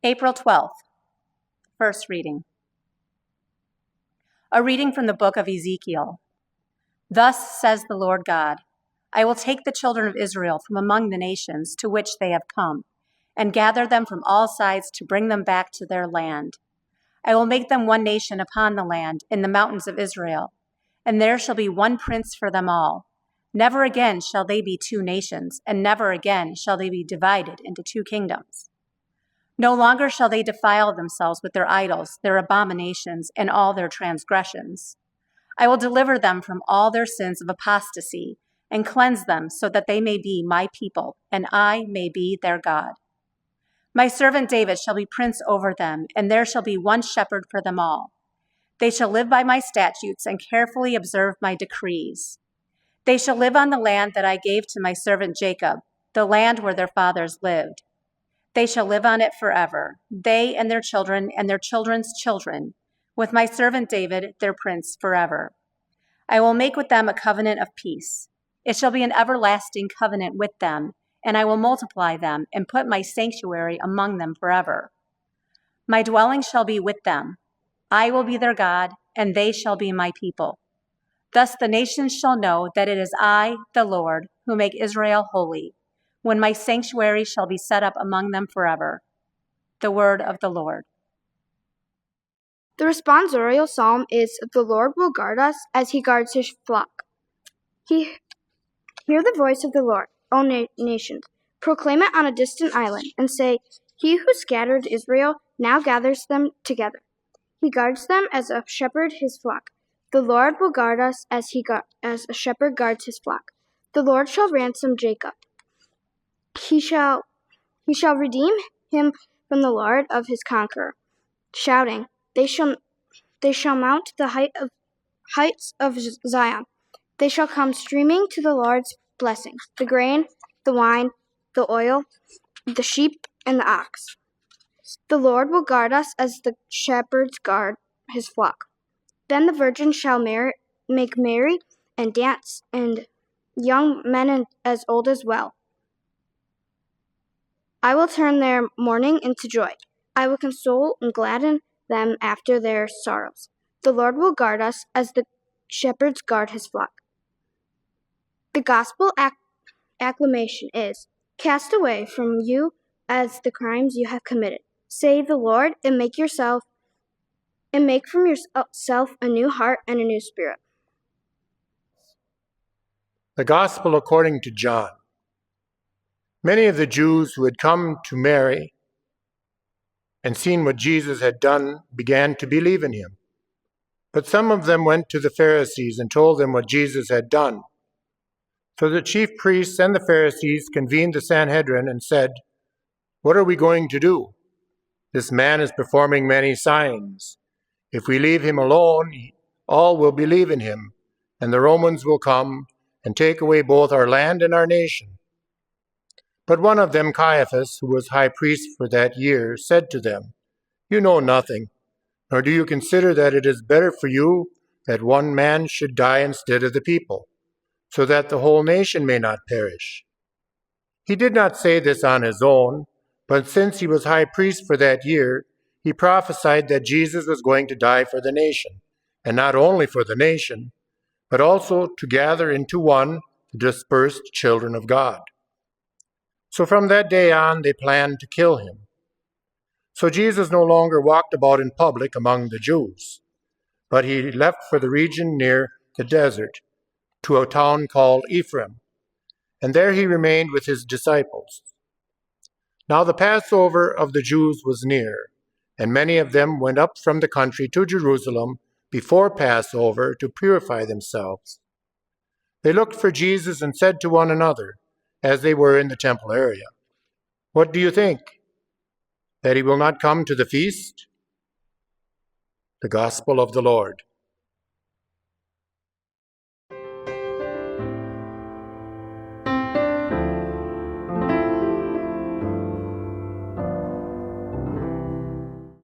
April 12th, first reading. A reading from the book of Ezekiel. Thus says the Lord God, I will take the children of Israel from among the nations to which they have come, and gather them from all sides to bring them back to their land. I will make them one nation upon the land in the mountains of Israel, and there shall be one prince for them all. Never again shall they be two nations, and never again shall they be divided into two kingdoms. No longer shall they defile themselves with their idols, their abominations, and all their transgressions. I will deliver them from all their sins of apostasy, and cleanse them so that they may be my people, and I may be their God. My servant David shall be prince over them, and there shall be one shepherd for them all. They shall live by my statutes and carefully observe my decrees. They shall live on the land that I gave to my servant Jacob, the land where their fathers lived. They shall live on it forever, they and their children's children, with my servant David, their prince, forever. I will make with them a covenant of peace. It shall be an everlasting covenant with them, and I will multiply them and put my sanctuary among them forever. My dwelling shall be with them. I will be their God, and they shall be my people. Thus the nations shall know that it is I, the Lord, who make Israel holy, when my sanctuary shall be set up among them forever. The word of the Lord. The responsorial psalm is, The Lord will guard us as he guards his flock. Hear the voice of the Lord, O nations. Proclaim it on a distant island, and say, He who scattered Israel now gathers them together. He guards them as a shepherd his flock. The Lord will guard us as a shepherd guards his flock. The Lord shall ransom Jacob. He shall redeem him from the Lord of his conqueror, shouting, They shall mount the heights of Zion. They shall come streaming to the Lord's blessing, the grain, the wine, the oil, the sheep, and the ox. The Lord will guard us as the shepherds guard his flock. Then the virgins shall make merry and dance, and young men as old as well. I will turn their mourning into joy. I will console and gladden them after their sorrows. The Lord will guard us as the shepherds guard his flock. The gospel acclamation is, Cast away from you as the crimes you have committed. Save the Lord and make from yourself a new heart and a new spirit. The Gospel according to John. Many of the Jews who had come to Mary and seen what Jesus had done began to believe in him. But some of them went to the Pharisees and told them what Jesus had done. So the chief priests and the Pharisees convened the Sanhedrin and said, What are we going to do? This man is performing many signs. If we leave him alone, all will believe in him, and the Romans will come and take away both our land and our nation. But one of them, Caiaphas, who was high priest for that year, said to them, You know nothing, nor do you consider that it is better for you that one man should die instead of the people, so that the whole nation may not perish. He did not say this on his own, but since he was high priest for that year, he prophesied that Jesus was going to die for the nation, and not only for the nation, but also to gather into one the dispersed children of God. So from that day on, they planned to kill him. So Jesus no longer walked about in public among the Jews, but he left for the region near the desert, to a town called Ephraim, and there he remained with his disciples. Now the Passover of the Jews was near, and many of them went up from the country to Jerusalem before Passover to purify themselves. They looked for Jesus and said to one another, as they were in the temple area, What do you think? That he will not come to the feast? The Gospel of the Lord.